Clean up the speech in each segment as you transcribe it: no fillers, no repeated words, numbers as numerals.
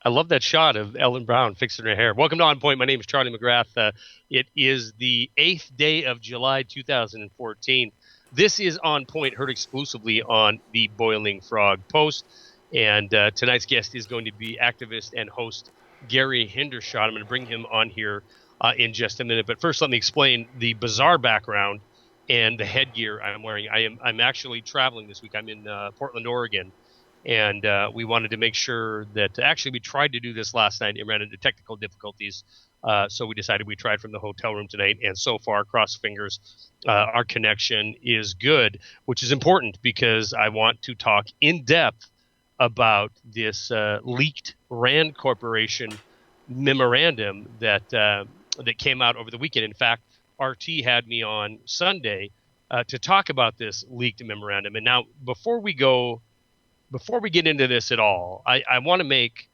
I love that shot of Ellen Brown fixing her hair. Welcome to On Point. My name is Charlie McGrath. It is the 8th day of July 2014. This is On Point, heard exclusively on the Boiling Frog Post. And tonight's guest is going to be activist and host Gary Hendershot. I'm going to bring him on here in just a minute. But first, let me explain the bizarre background and the headgear I'm wearing. I'm actually traveling this week. I'm in Portland, Oregon. And we wanted to make sure that actually we tried to do this last night and ran into technical difficulties. So we decided we tried from the hotel room tonight. And so far, cross fingers, our connection is good, which is important because I want to talk in depth about this leaked RAND Corporation memorandum that came out over the weekend. In fact, RT had me on Sunday to talk about this leaked memorandum. And now, before we get into this at all, I want to make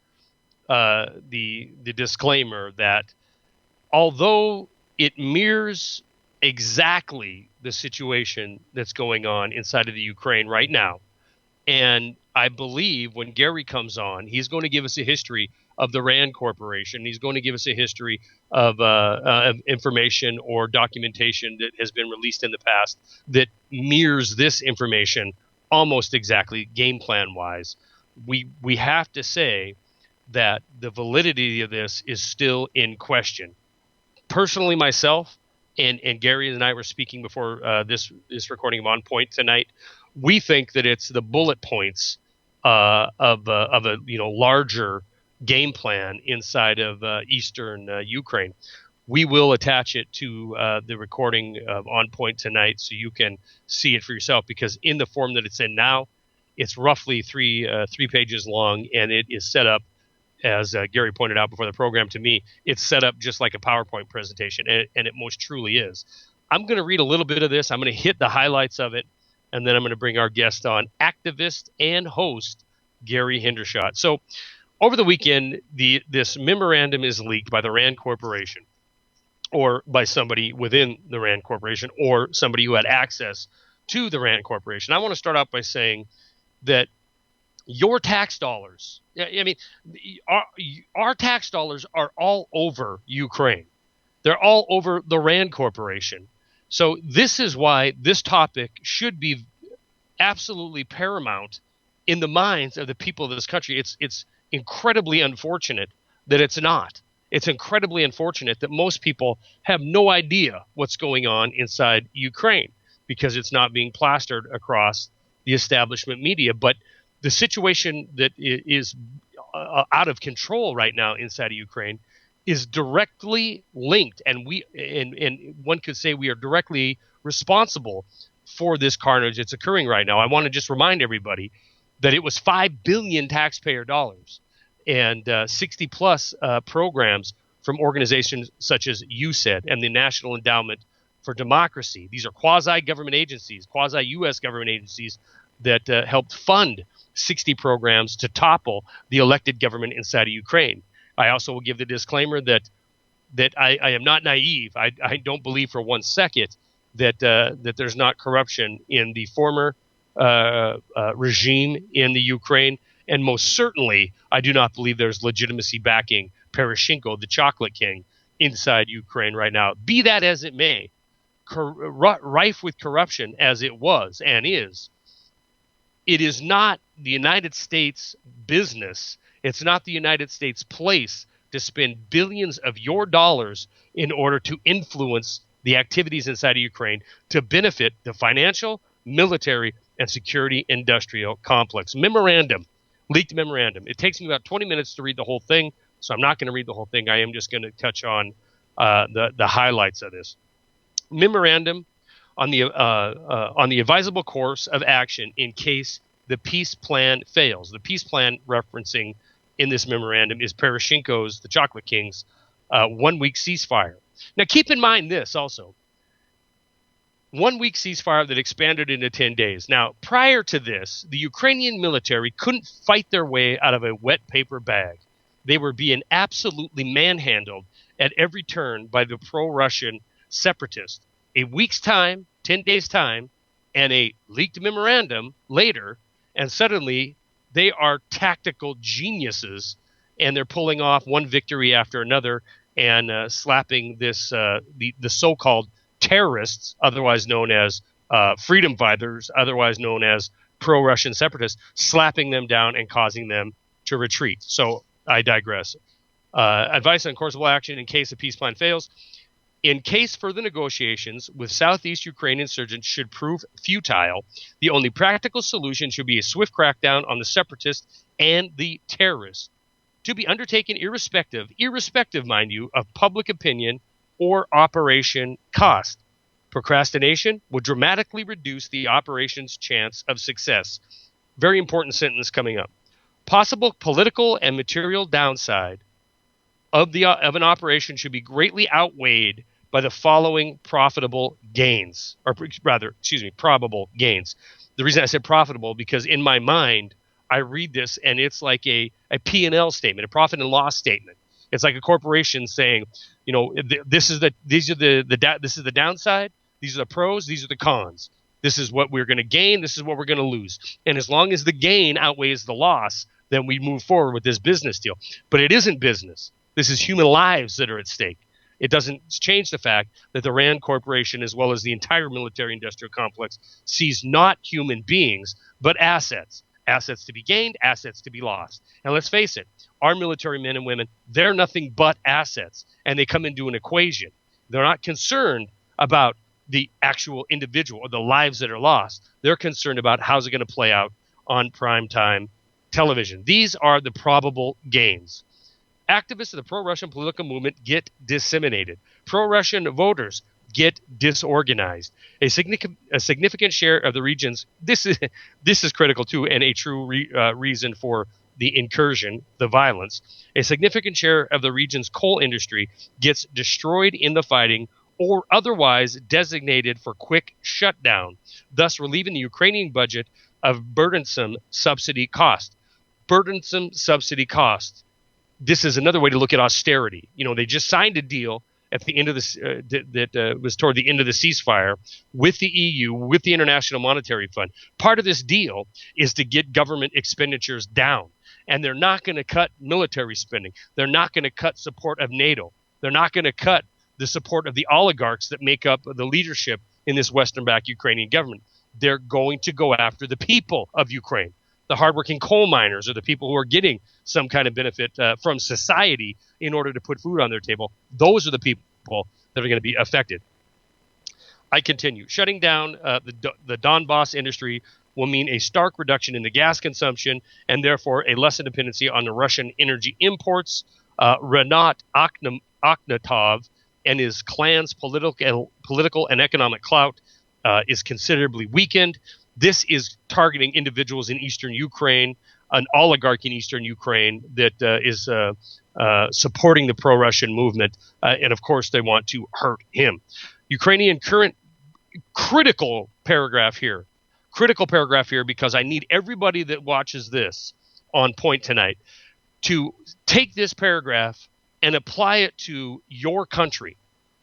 the disclaimer that although it mirrors exactly the situation that's going on inside of the Ukraine right now, and I believe when Gary comes on, he's going to give us a history of the RAND Corporation. He's going to give us a history of information or documentation that has been released in the past that mirrors this information almost exactly, game plan wise. We have to say that the validity of this is still in question. Personally, myself and Gary and I were speaking before this recording of On Point tonight. We think that it's the bullet points of a larger game plan inside of eastern Ukraine. We will attach it to the recording On Point tonight so you can see it for yourself, because in the form that it's in now, it's roughly three pages long, and it is set up, as Gary pointed out before the program to me, it's set up just like a PowerPoint presentation, and it most truly is. I'm going to read a little bit of this. I'm going to hit the highlights of it, and then I'm going to bring our guest on, activist and host Gary Hendershot. So over the weekend, this memorandum is leaked by the RAND Corporation, or by somebody within the RAND Corporation, or somebody who had access to the RAND Corporation. I want to start out by saying that your tax dollars, I mean, our tax dollars are all over Ukraine. They're all over the RAND Corporation. So this is why this topic should be absolutely paramount in the minds of the people of this country. It's incredibly unfortunate that it's not. It's incredibly unfortunate that most people have no idea what's going on inside Ukraine because it's not being plastered across the establishment media. But the situation that is out of control right now inside of Ukraine is directly linked, and one could say we are directly responsible for this carnage that's occurring right now. I want to just remind everybody that it was $5 billion taxpayer dollars and 60 plus programs from organizations such as USAID and the National Endowment for Democracy. These are quasi-government agencies, quasi-U.S. government agencies that helped fund 60 programs to topple the elected government inside of Ukraine. I also will give the disclaimer that I am not naive. I don't believe for one second that there's not corruption in the former regime in the Ukraine. And most certainly, I do not believe there's legitimacy backing Poroshenko, the chocolate king, inside Ukraine right now. Be that as it may, rife with corruption as it was and is, it is not the United States business. It's not the United States place to spend billions of your dollars in order to influence the activities inside of Ukraine to benefit the financial, military, and security industrial complex. Leaked memorandum. It takes me about 20 minutes to read the whole thing, so I'm not going to read the whole thing. I am just going to touch on the highlights of this memorandum on the advisable course of action in case the peace plan fails. The peace plan referencing in this memorandum is Poroshenko's, the Chocolate King's, 1 week ceasefire. Now, keep in mind this also. 1 week ceasefire that expanded into 10 days. Now, prior to this, the Ukrainian military couldn't fight their way out of a wet paper bag. They were being absolutely manhandled at every turn by the pro-Russian separatists. A week's time, 10 days' time, and a leaked memorandum later, and suddenly they are tactical geniuses and they're pulling off one victory after another and slapping this the so-called terrorists, otherwise known as freedom fighters, otherwise known as pro-Russian separatists, slapping them down and causing them to retreat. So I digress. Advice on courseable action in case a peace plan fails. In case further negotiations with Southeast Ukraine insurgents should prove futile, the only practical solution should be a swift crackdown on the separatists and the terrorists, to be undertaken irrespective, mind you, of public opinion or operation cost. Procrastination would dramatically reduce the operation's chance of success. Very important sentence coming up. Possible political and material downside of an operation should be greatly outweighed by the following probable gains. The reason I said profitable, because in my mind, I read this and it's like a P&L statement, a profit and loss statement. It's like a corporation saying, this is the downside, these are the pros, these are the cons. This is what we're going to gain, this is what we're going to lose. And as long as the gain outweighs the loss, then we move forward with this business deal. But it isn't business. This is human lives that are at stake. It doesn't change the fact that the RAND Corporation, as well as the entire military-industrial complex, sees not human beings, but assets. Assets to be gained, assets to be lost. And let's face it, our military men and women, they're nothing but assets, and they come into an equation. They're not concerned about the actual individual or the lives that are lost. They're concerned about how's it going to play out on primetime television. These are the probable gains. Activists of the pro-Russian political movement get disseminated. Pro-Russian voters get disorganized. A significant share of the region's this is critical too, and a true reason for the incursion, the violence. A significant share of the region's coal industry gets destroyed in the fighting or otherwise designated for quick shutdown, thus relieving the Ukrainian budget of burdensome subsidy cost. Burdensome subsidy cost. This is another way to look at austerity. They just signed a deal at the end of this that was toward the end of the ceasefire with the EU, with the International Monetary Fund. Part of this deal is to get government expenditures down, and they're not going to cut military spending. They're not going to cut support of NATO. They're not going to cut the support of the oligarchs that make up the leadership in this Western-backed Ukrainian government. They're going to go after the people of Ukraine. The hardworking coal miners are the people who are getting some kind of benefit from society in order to put food on their table. Those are the people that are going to be affected. I continue. Shutting down the Donbass industry will mean a stark reduction in the gas consumption and therefore a lessened dependency on the Russian energy imports. Renat Akhnatonov and his clan's political and economic clout is considerably weakened. This is targeting individuals in eastern Ukraine, an oligarch in eastern Ukraine that is supporting the pro-Russian movement. And, of course, they want to hurt him. Ukrainian current critical paragraph here because I need everybody that watches this on point tonight to take this paragraph and apply it to your country.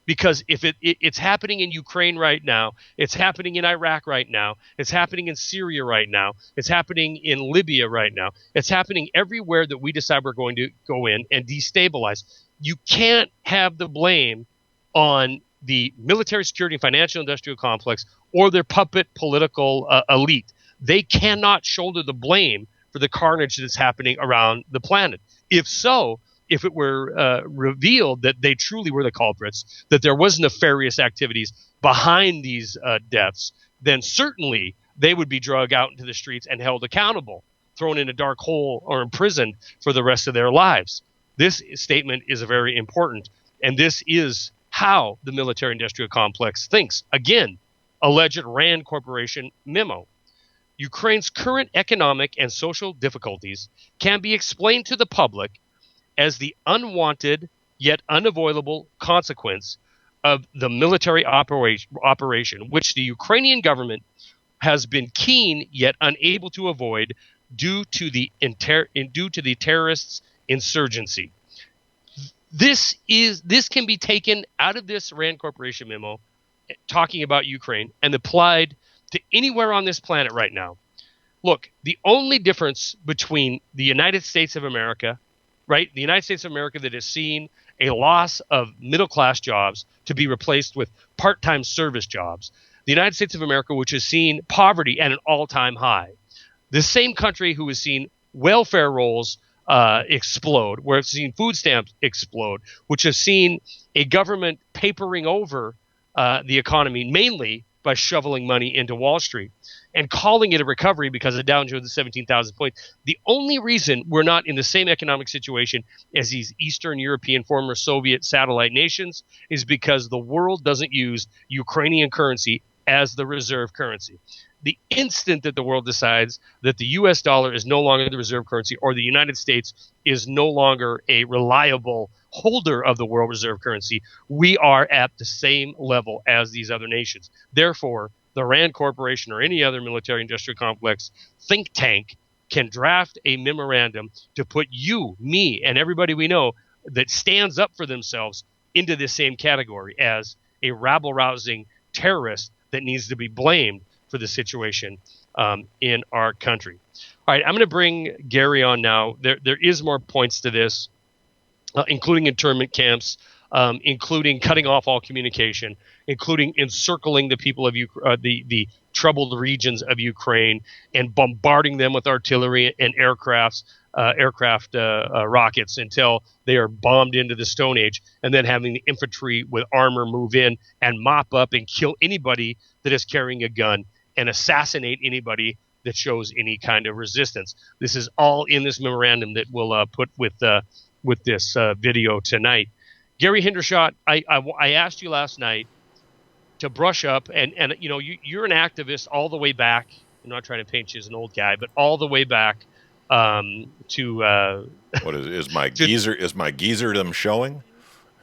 Because if it's happening in Ukraine right now, it's happening in Iraq right now, it's happening in Syria right now, it's happening in Libya right now, it's happening everywhere that we decide we're going to go in and destabilize. You can't have the blame on the military, security, and financial industrial complex or their puppet political elite. They cannot shoulder the blame for the carnage that's happening around the planet. If it were revealed that they truly were the culprits, that there was nefarious activities behind these deaths, then certainly they would be dragged out into the streets and held accountable, thrown in a dark hole or imprisoned for the rest of their lives. This statement is very important, and this is how the military-industrial complex thinks. Again, alleged RAND Corporation memo. Ukraine's current economic and social difficulties can be explained to the public as the unwanted yet unavoidable consequence of the military operation, which the Ukrainian government has been keen yet unable to avoid due to the terrorists' insurgency. This can be taken out of this RAND Corporation memo talking about Ukraine and applied to anywhere on this planet right now. Look, the only difference between the United States of America right? The United States of America that has seen a loss of middle-class jobs to be replaced with part-time service jobs. The United States of America, which has seen poverty at an all-time high. The same country who has seen welfare rolls explode, where it's seen food stamps explode, which has seen a government papering over the economy mainly by shoveling money into Wall Street and calling it a recovery because the Dow Jones is 17,000 points. The only reason we're not in the same economic situation as these Eastern European former Soviet satellite nations is because the world doesn't use Ukrainian currency as the reserve currency. The instant that the world decides that the US dollar is no longer the reserve currency, or the United States is no longer a reliable holder of the world reserve currency, we are at the same level as these other nations. Therefore, the RAND Corporation or any other military industrial complex think tank can draft a memorandum to put you, me, and everybody we know that stands up for themselves into the same category as a rabble-rousing terrorist that needs to be blamed for the situation in our country. All right, I'm going to bring Gary on now. There is more points to this, including internment camps, including cutting off all communication, including encircling the people of the troubled regions of Ukraine and bombarding them with artillery and aircraft rockets until they are bombed into the Stone Age, and then having the infantry with armor move in and mop up and kill anybody that is carrying a gun and assassinate anybody that shows any kind of resistance. This is all in this memorandum that we'll put with this video tonight. Gary Hendershot, I asked you last night to brush up, and you know you're an activist all the way back. I'm not trying to paint you as an old guy, but all the way back to what is my geezerdom showing?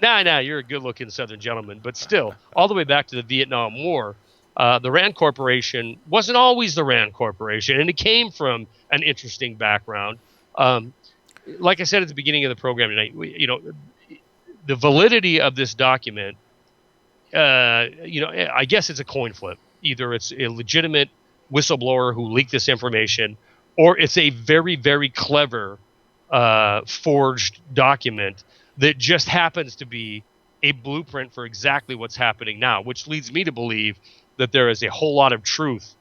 Nah, you're a good-looking Southern gentleman, but still, all the way back to the Vietnam War. The RAND Corporation wasn't always the RAND Corporation, and it came from an interesting background. Like I said at the beginning of the program tonight, the validity of this document, I guess it's a coin flip. Either it's a legitimate whistleblower who leaked this information, or it's a very, very clever forged document that just happens to be a blueprint for exactly what's happening now, which leads me to believe that there is a whole lot of truth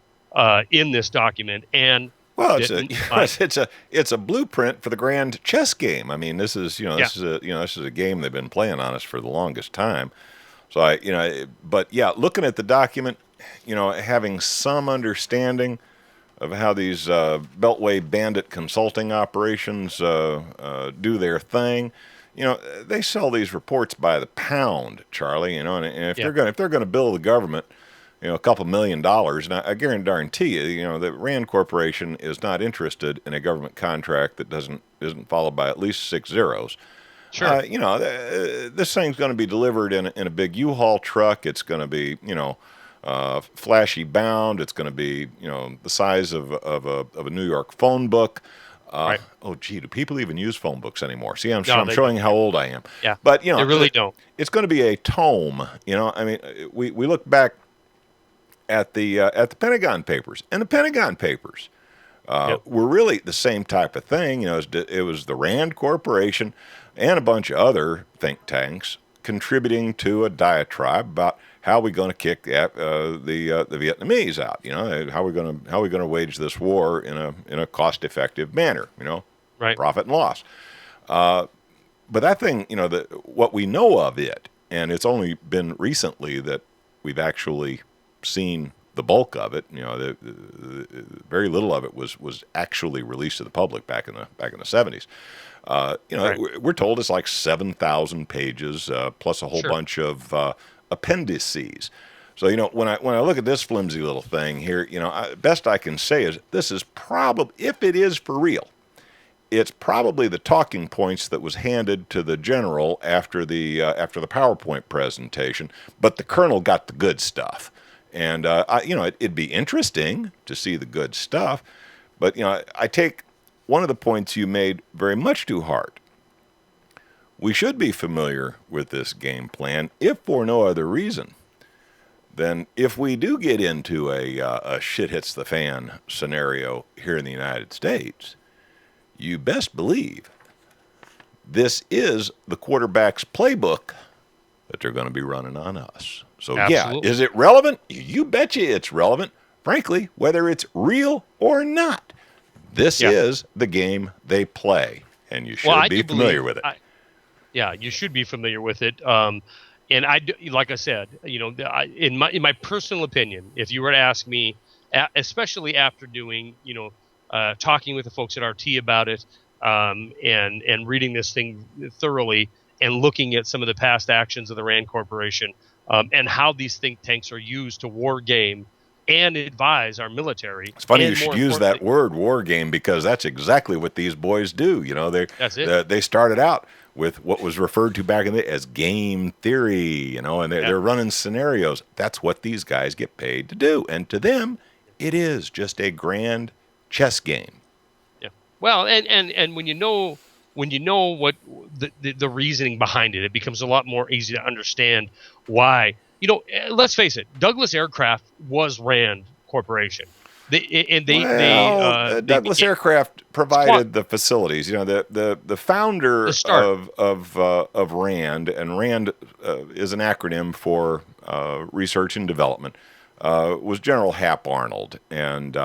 in this document. And well, it's a blueprint for the grand chess game. I mean, this is a game they've been playing on us for the longest time. So looking at the document, having some understanding of how these Beltway bandit consulting operations do their thing. They sell these reports by the pound, Charlie. And if they're going to bill the government, a couple $1 million, and I guarantee you, the RAND Corporation is not interested in a government contract that isn't followed by at least 6 zeros. Sure. This thing's going to be delivered in a big U-Haul truck. It's going to be, flashy bound. It's going to be, the size of a New York phone book. Right. Oh, gee, do people even use phone books anymore? See, I'm showing how old I am. Yeah, but they really don't. It's going to be a tome. I mean, we look back at the Pentagon Papers, and the Pentagon Papers were really the same type of thing. It was the RAND Corporation and a bunch of other think tanks contributing to a diatribe about how we're going to kick the Vietnamese out. How we're going to wage this war in a cost-effective manner. Right. Profit and loss. But that thing, what we know of it, and it's only been recently that we've actually seen the bulk of it. Very little of it was actually released to the public back in the 70s. Right. We're told it's like 7,000 pages plus a whole bunch of appendices. So when I look at this flimsy little thing here, best I can say is this is probably, if it is for real, it's probably the talking points that was handed to the general after the PowerPoint presentation, but the colonel got the good stuff. And it'd be interesting to see the good stuff, but I take one of the points you made very much to heart. We should be familiar with this game plan, if for no other reason than if we do get into a shit hits the fan scenario here in the United States, you best believe this is the quarterback's playbook that they're going to be running on us. So, Absolutely. yeah, is it relevant? You betcha it's relevant, frankly, whether it's real or not. This is the game they play, and you should be familiar with it. Yeah, you should be familiar with it. And like I said, in my personal opinion, if you were to ask me, especially after doing, talking with the folks at RT about it, and reading this thing thoroughly and looking at some of the past actions of the RAND Corporation, and how these think tanks are used to war game and advise our military. It's funny you should use that word, war game, because that's exactly what these boys do. That's it. They started out with what was referred to back in the day as game theory, and they're running scenarios. That's what these guys get paid to do, and to them, it is just a grand chess game. Yeah. Well, and when you know what the reasoning behind it, it becomes a lot more easy to understand why. Let's face it, Douglas Aircraft was RAND Corporation. Douglas Aircraft provided the facilities. The founder of RAND, and RAND is an acronym for Research and Development, was General Hap Arnold, and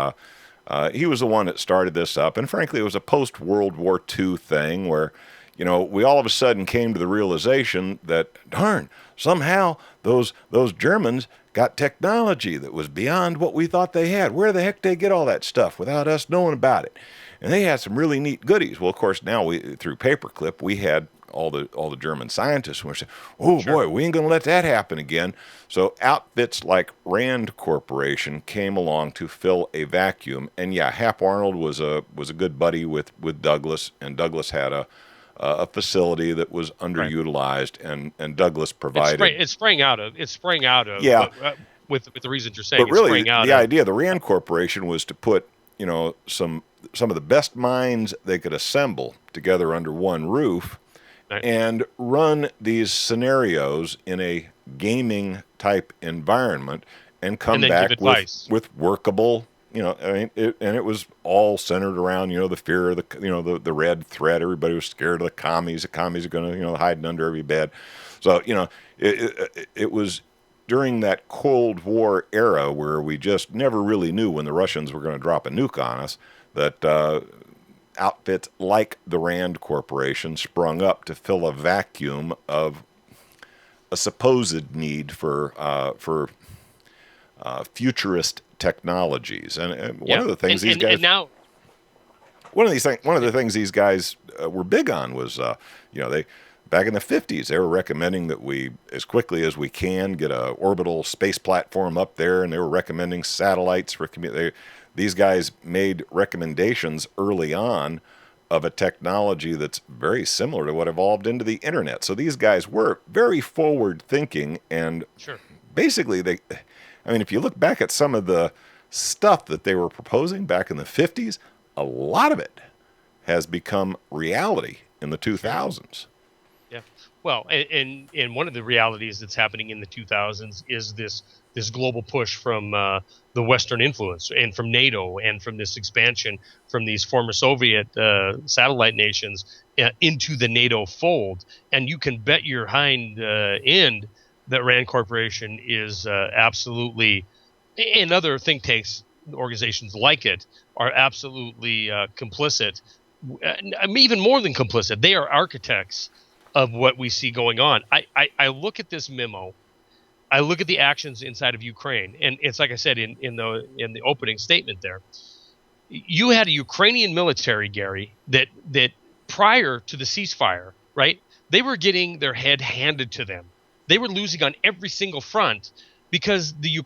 he was the one that started this up. And frankly, it was a post-World War II thing where, we all of a sudden came to the realization that, darn, somehow those Germans got technology that was beyond what we thought they had. Where the heck did they get all that stuff without us knowing about it? And they had some really neat goodies. Well, of course, now through Paperclip, we had all the German scientists who were saying, "Oh boy, we ain't gonna let that happen again." So outfits like RAND Corporation came along to fill a vacuum. And yeah, Hap Arnold was a good buddy with Douglas, and Douglas had a facility that was underutilized, and Douglas provided. It sprang out of. Yeah. With the reasons you're saying. But really, the idea of the RAND Corporation was to put some of the best minds they could assemble together under one roof, and run these scenarios in a gaming type environment, and come back with workable. It was all centered around, the fear of the red threat. Everybody was scared of the commies. The commies are going to, hiding under every bed. So, it was during that Cold War era where we just never really knew when the Russians were going to drop a nuke on us, that outfits like the RAND Corporation sprung up to fill a vacuum of a supposed need for futurist technologies. And one of the things one of the things these guys were big on was they back in the 50s they were recommending that we, as quickly as we can, get a orbital space platform up there, and they were recommending satellites for these guys made recommendations early on of a technology that's very similar to what evolved into the internet. So these guys were very forward thinking, and basically if you look back at some of the stuff that they were proposing back in the 50s, a lot of it has become reality in the 2000s. Yeah. Well, and one of the realities that's happening in the 2000s is this global push from the Western influence, and from NATO, and from this expansion from these former Soviet satellite nations into the NATO fold. And you can bet your hind end that RAND Corporation is absolutely, and other think tanks, organizations like it, are absolutely complicit. Even more than complicit, they are architects of what we see going on. I look at this memo, I look at the actions inside of Ukraine, and it's like I said in the opening statement there. You had a Ukrainian military, Gary, that prior to the ceasefire, right? They were getting their head handed to them. They were losing on every single front because the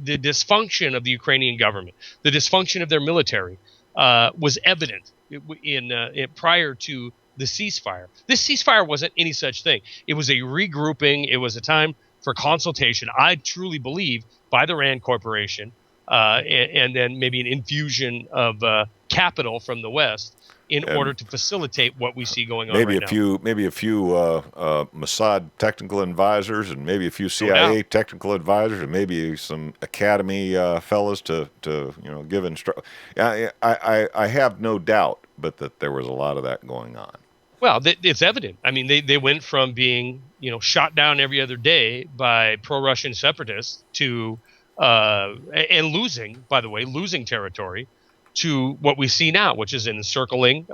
dysfunction of the Ukrainian government, the dysfunction of their military, was evident in prior to the ceasefire. This ceasefire wasn't any such thing. It was a regrouping. It was a time for consultation, I truly believe, by the RAND Corporation, and then maybe an infusion of capital from the West in order to facilitate what we see going on right now. Maybe a few Mossad technical advisors, and maybe a few CIA technical advisors, and maybe some academy fellows to give instruction. I have no doubt, but that there was a lot of that going on. Well, it's evident. I mean, they went from being, shot down every other day by pro-Russian separatists to and losing, by the way, losing territory to what we see now, which is encircling.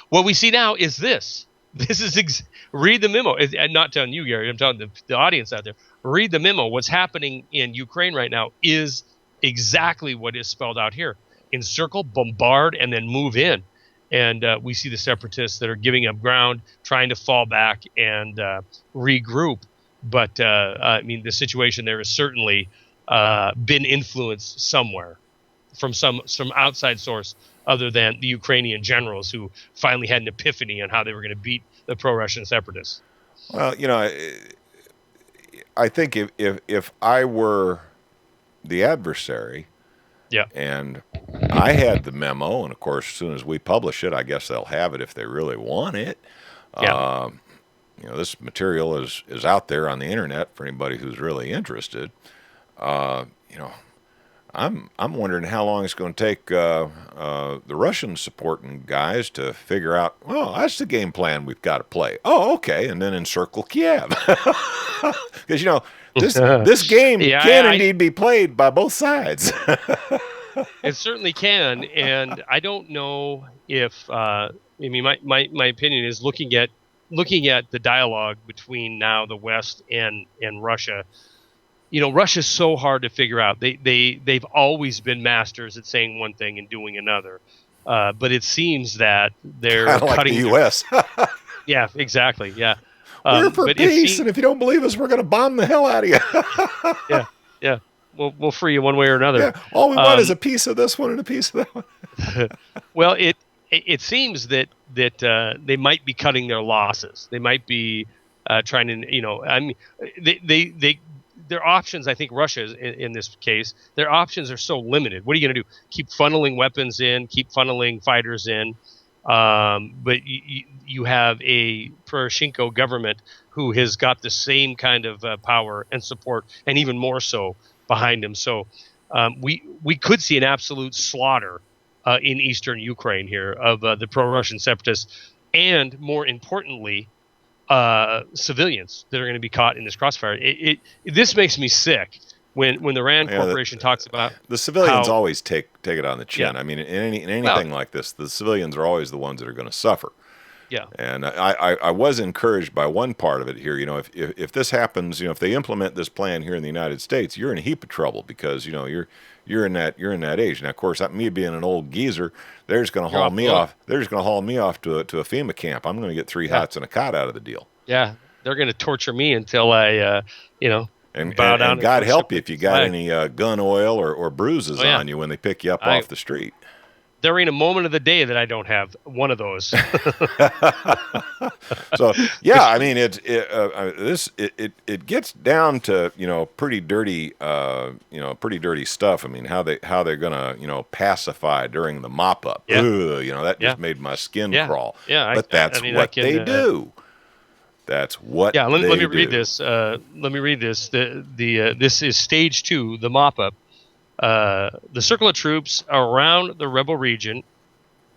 What we see now is this. This is read the memo. I'm not telling you, Gary. I'm telling the audience out there. Read the memo. What's happening in Ukraine right now is exactly what is spelled out here: encircle, bombard, and then move in. And we see the separatists that are giving up ground, trying to fall back and regroup. But I mean, the situation there has certainly been influenced somewhere from some outside source other than the Ukrainian generals who finally had an epiphany on how they were going to beat the pro-Russian separatists. Well, I think if I were the adversary, yeah, and I had the memo, and of course, as soon as we publish it, I guess they'll have it if they really want it. Yeah. This material is out there on the internet for anybody who's really interested. I'm wondering how long it's going to take the Russian supporting guys to figure out, oh, that's the game plan we've got to play. Oh, okay, and then encircle Kiev. Because, this game can indeed be played by both sides. It certainly can, and I don't know if I mean my opinion is looking at the dialogue between now the West and Russia. Russia's so hard to figure out. They've always been masters at saying one thing and doing another, but it seems that they're kind of like cutting the U.S. Yeah, exactly. Yeah, we're for peace, and if you don't believe us, we're going to bomb the hell out of you. Yeah. We'll free you one way or another. Yeah, all we want is a piece of this one and a piece of that one. Well, it seems that they might be cutting their losses. They might be trying to, I mean, their options. I think Russia in this case, their options are so limited. What are you going to do? Keep funneling weapons in, keep funneling fighters in, but you have a Poroshenko government who has got the same kind of power and support, and even more so behind him. So we could see an absolute slaughter in eastern Ukraine here of the pro-Russian separatists, and more importantly, civilians that are going to be caught in this crossfire. This makes me sick when the RAND Corporation talks about the civilians always take it on the chin. Yeah. I mean, in anything like this, the civilians are always the ones that are going to suffer. Yeah. And I was encouraged by one part of it here. If this happens, if they implement this plan here in the United States, you're in a heap of trouble because you're in that age. Now, of course, me being an old geezer, they're just going to haul me off. They're just going to haul me off to a FEMA camp. I'm going to get 3 hots and a cot out of the deal. Yeah, they're going to torture me until I, and bow down. And God help you if you got any gun oil or bruises on you when they pick you up off the street. There ain't a moment of the day that I don't have one of those. So yeah, I mean it gets down to pretty dirty stuff. I mean how they're gonna pacify during the mop up. Yeah. That just made my skin crawl. Yeah, but that's what they do. That's what. Yeah, let me do. read this. This is stage 2, the mop up. The circle of troops around the rebel region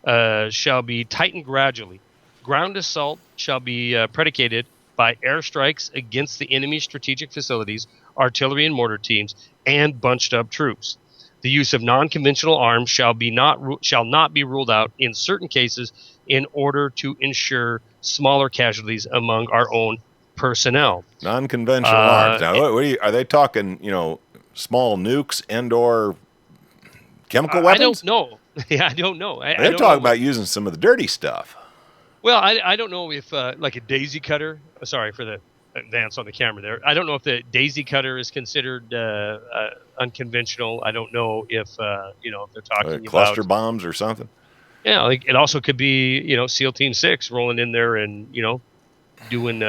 shall be tightened gradually. Ground assault shall be predicated by airstrikes against the enemy's strategic facilities, artillery and mortar teams, and bunched up troops. The use of non-conventional arms shall not be ruled out in certain cases in order to ensure smaller casualties among our own personnel. Non-conventional arms. Now, are they talking? Small nukes and/or chemical weapons? I don't know. Yeah, I don't know. They're talking about using some of the dirty stuff. Well, I don't know if like a daisy cutter. Sorry for the advance on the camera there. I don't know if the daisy cutter is considered unconventional. I don't know if if they're talking cluster about bombs or something. Yeah, like it also could be SEAL Team 6 rolling in there and doing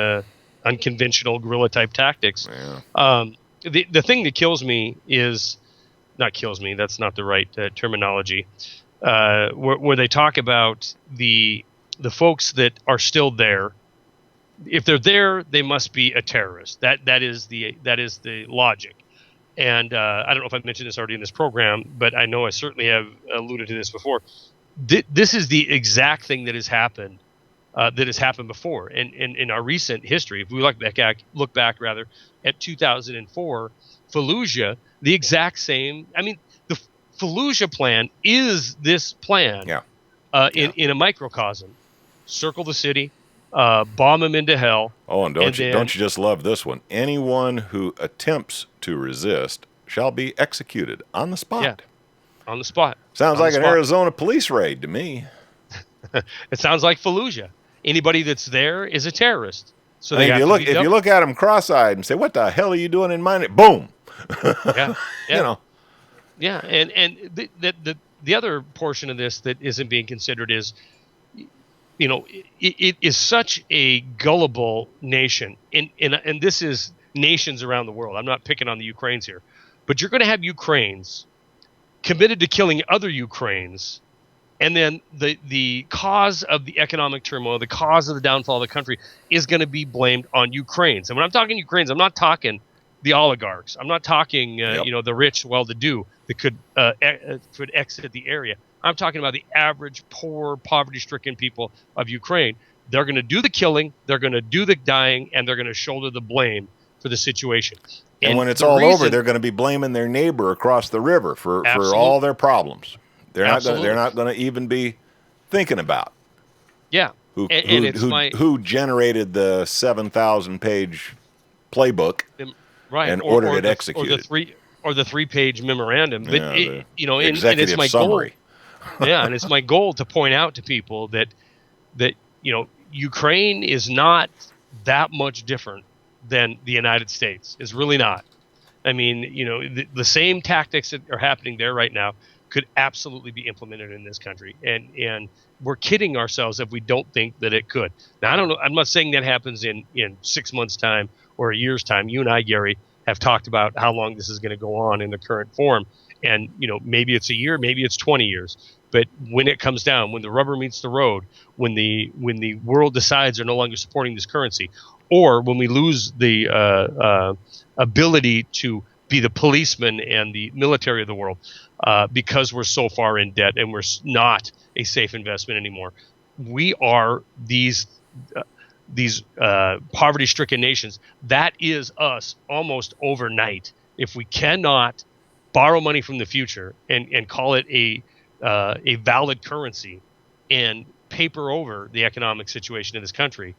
unconventional guerrilla type tactics. Yeah. The thing that kills me is not kills me. That's not the right terminology. Where they talk about the folks that are still there. If they're there, they must be a terrorist. That is the logic. And I don't know if I mentioned this already in this program, but I know I certainly have alluded to this before. This is the exact thing that has happened that has happened before. And in our recent history, if we look back at 2004, Fallujah, the exact same. I mean, the Fallujah plan is this plan Yeah. in a microcosm. Circle the city, bomb them into hell. Oh, and don't you just love this one? Anyone who attempts to resist shall be executed on the spot. Yeah, on the spot. Sounds like an Arizona police raid to me. It sounds like Fallujah. Anybody that's there is a terrorist. So if you look at them cross-eyed and say, "What the hell are you doing in my name?" Boom. Yeah. You know. Yeah, and the other portion of this that isn't being considered is, it is such a gullible nation, and this is nations around the world. I'm not picking on the Ukraines here, but you're going to have Ukraines committed to killing other Ukraines. And then the cause of the economic turmoil, the cause of the downfall of the country is going to be blamed on Ukrainians. And when I'm talking Ukrainians, I'm not talking the oligarchs. I'm not talking, the rich, well-to-do that could exit the area. I'm talking about the average, poor, poverty-stricken people of Ukraine. They're going to do the killing, they're going to do the dying, and they're going to shoulder the blame for the situation. And when it's all over, they're going to be blaming their neighbor across the river for all their problems. They're not going to even be thinking about. Yeah. Who generated the 7,000-page playbook and ordered it executed. Or the 3-page memorandum. But and it's my summary. Goal. Yeah, and it's my goal to point out to people that Ukraine is not that much different than the United States. It's really not. I mean, the same tactics that are happening there right now could absolutely be implemented in this country. And we're kidding ourselves if we don't think that it could. Now, I don't know. I'm not saying that happens in 6 months' time or a year's time. You and I, Gary, have talked about how long this is going to go on in the current form. And, maybe it's a year, maybe it's 20 years. But when it comes down, when the rubber meets the road, when the world decides they're no longer supporting this currency, or when we lose the ability to be the policeman and the military of the world, because we're so far in debt and we're not a safe investment anymore. We are these poverty-stricken nations. That is us almost overnight. If we cannot borrow money from the future and call it a valid currency and paper over the economic situation in this country,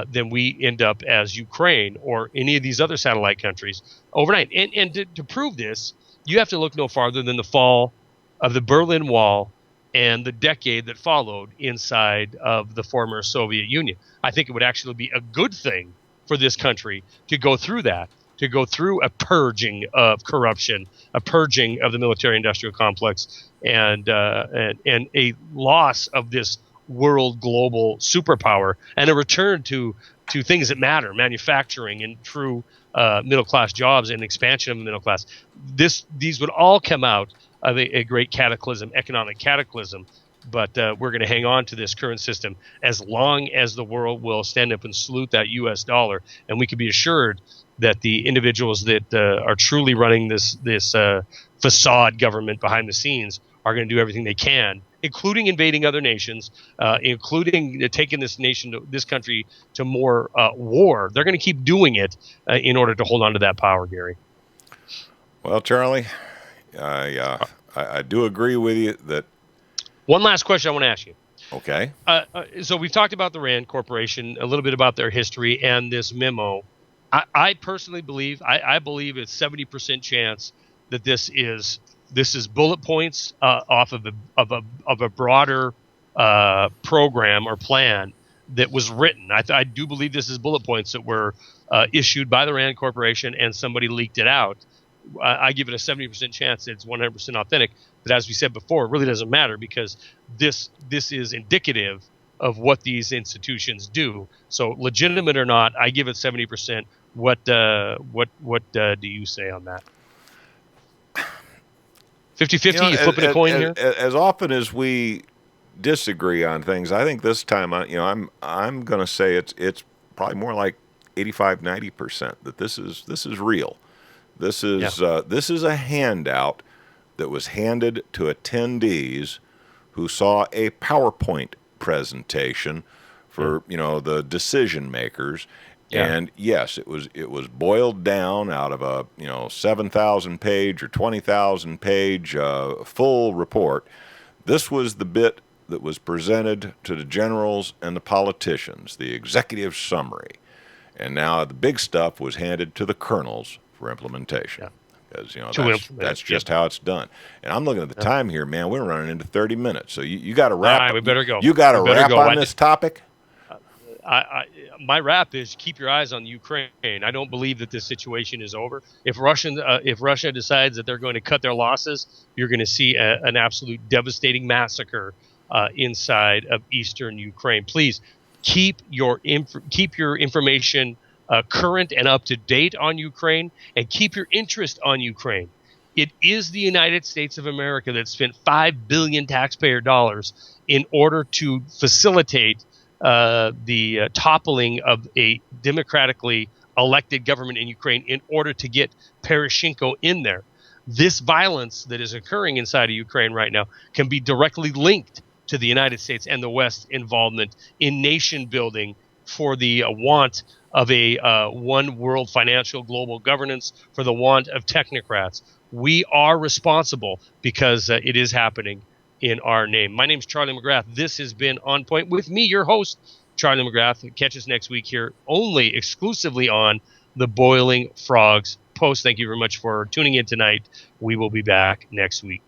then we end up as Ukraine or any of these other satellite countries overnight. And to prove this, you have to look no farther than the fall of the Berlin Wall and the decade that followed inside of the former Soviet Union. I think it would actually be a good thing for this country to go through that, to go through a purging of corruption, a purging of the military-industrial complex, and a loss of this world global superpower, and a return to things that matter, manufacturing and true middle-class jobs and expansion of the middle class. These would all come out of a great cataclysm, economic cataclysm, but we're going to hang on to this current system as long as the world will stand up and salute that U.S. dollar, and we can be assured that the individuals that are truly running this facade government behind the scenes are going to do everything they can, including invading other nations, including taking this country to more war. They're going to keep doing it in order to hold on to that power, Gary. Well, Charlie, I do agree with you that. One last question I want to ask you. Okay. So we've talked about the RAND Corporation, a little bit about their history and this memo. I personally believe, I believe it's 70% chance that this is bullet points off of a broader program or plan that was written. I do believe this is bullet points that were issued by the RAND Corporation and somebody leaked it out. I give it a 70% chance that it's 100% authentic. But as we said before, it really doesn't matter because this is indicative of what these institutions do. So legitimate or not, I give it 70%. What do you say on that? 50-50, you flipping a coin here? As often as we disagree on things, I think this time, I'm going to say it's probably more like 85-90% that this is real. This is a handout that was handed to attendees who saw a PowerPoint presentation for the decision makers. Yeah. And yes, it was boiled down out of a 7,000 page or 20,000 page full report. This was the bit that was presented to the generals and the politicians, the executive summary. And now the big stuff was handed to the colonels for implementation. Because that's just how it's done. And I'm looking at the time here, man. We're running into 30 minutes, so you got to wrap. All right, we better go. You got to wrap on this topic. My wrap is keep your eyes on Ukraine. I don't believe that this situation is over. If Russia decides that they're going to cut their losses, you're going to see an absolute devastating massacre inside of eastern Ukraine. Please keep your information current and up to date on Ukraine, and keep your interest on Ukraine. It is the United States of America that spent $5 billion taxpayer dollars in order to facilitate the toppling of a democratically elected government in Ukraine in order to get Poroshenko in there. This violence that is occurring inside of Ukraine right now can be directly linked to the United States and the West's involvement in nation building for the want of a one world financial global governance, for the want of technocrats. We are responsible because it is happening in our name. My name is Charlie McGrath. This has been On Point with me, your host, Charlie McGrath. Catch us next week here, only exclusively on the Boiling Frogs Post. Thank you very much for tuning in tonight. We will be back next week.